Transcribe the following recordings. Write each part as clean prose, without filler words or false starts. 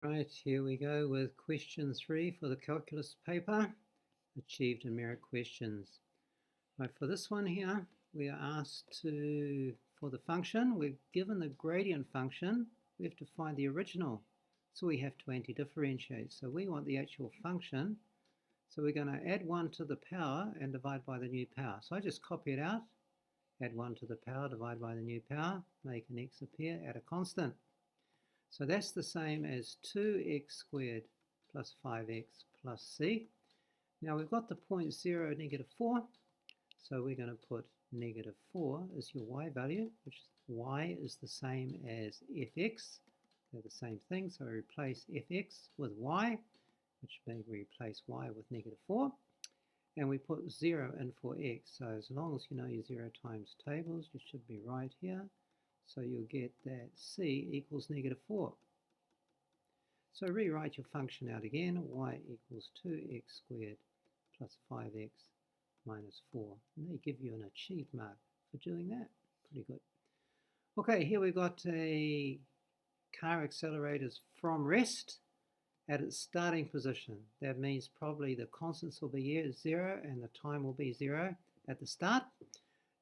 Right, here we go with question 3 for the calculus paper, achieved and merit questions. Right, for this one here, we are asked for the function, we're given the gradient function, we have to find the original. So we have to anti-differentiate. So we want the actual function. So we're going to add 1 to the power and divide by the new power. So I just copy it out, add 1 to the power, divide by the new power, make an x appear, add a constant. So that's the same as 2x squared plus 5x plus c. Now we've got the point 0, -4, so we're going to put -4 as your y value, which y is the same as fx. They're the same thing, so we replace fx with y, which means we replace y with -4. And we put 0 in for x, so as long as you know your 0 times tables, you should be right here. So you'll get that c equals -4. So rewrite your function out again, y equals 2x squared plus 5x minus 4. And they give you an achieved mark for doing that. Pretty good. Okay, here we've got a car accelerators from rest at its starting position. That means probably the constants will be 0 and the time will be 0 at the start.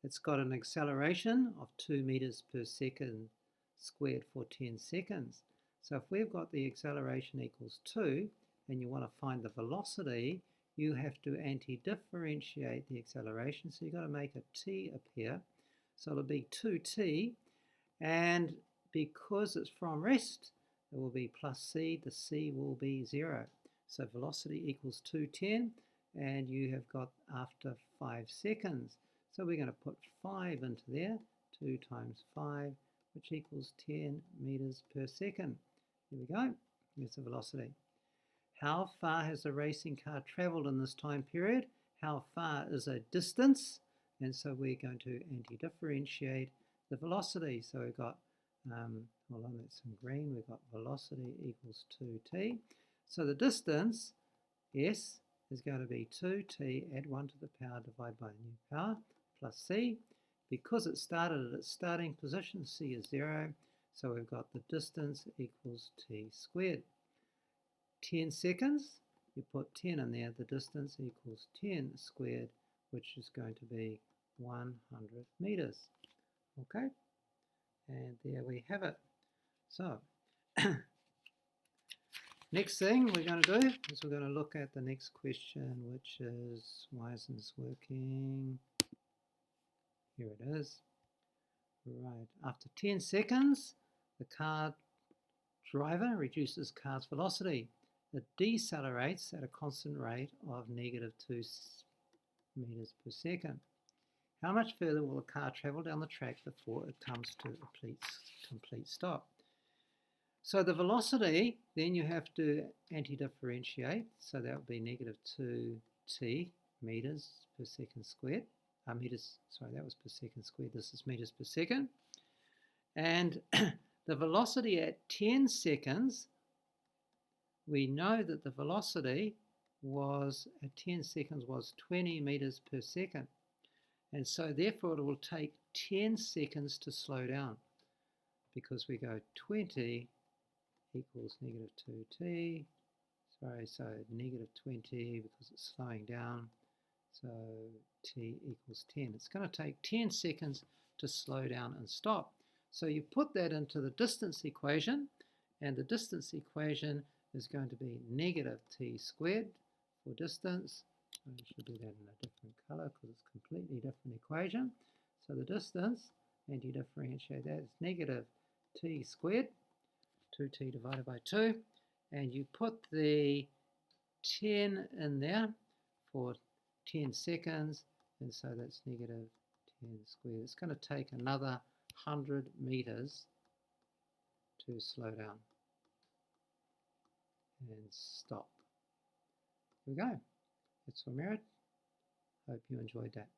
It's got an acceleration of 2 meters per second squared for 10 seconds. So if we've got the acceleration equals 2 and you want to find the velocity, you have to anti-differentiate the acceleration. So you've got to make a t appear. So it'll be 2t, and because it's from rest, it will be plus c, the c will be 0. So velocity equals 210, and you have got after 5 seconds. So we're going to put 5 into there, 2 times 5, which equals 10 meters per second. Here we go, here's the velocity. How far has the racing car traveled in this time period? How far is a distance? And so we're going to anti-differentiate the velocity. So we've got, hold on, that's in green, we've got velocity equals 2t. So the distance, s, is going to be 2t, add 1 to the power, divide by the new power, plus c. Because it started at its starting position, c is 0, so we've got the distance equals t squared. 10 seconds, you put 10 in there, the distance equals 10 squared, which is going to be 100 meters. Okay, and there we have it. So, next thing we're going to do is we're going to look at the next question, which is, why isn't this working? Here it is. Right, after 10 seconds, the car driver reduces car's velocity. It decelerates at a constant rate of -2 meters per second. How much further will the car travel down the track before it comes to a complete stop? So the velocity, then you have to anti-differentiate, so that would be -2t meters per second squared. That was per second squared, this is meters per second. And the velocity at 10 seconds, we know that the velocity was, at 10 seconds, was 20 meters per second. And so therefore it will take 10 seconds to slow down, because we go 20 equals -2t, so -20 because it's slowing down, so t equals 10. It's going to take 10 seconds to slow down and stop. So you put that into the distance equation, and the distance equation is going to be -t squared for distance. I should do that in a different color because it's a completely different equation. So the distance, anti-differentiate that, is -t squared, 2t divided by 2, and you put the 10 in there for 10 seconds, and so that's -10 squared. It's going to take another 100 meters to slow down and stop. Here we go. That's for merit. Hope you enjoyed that.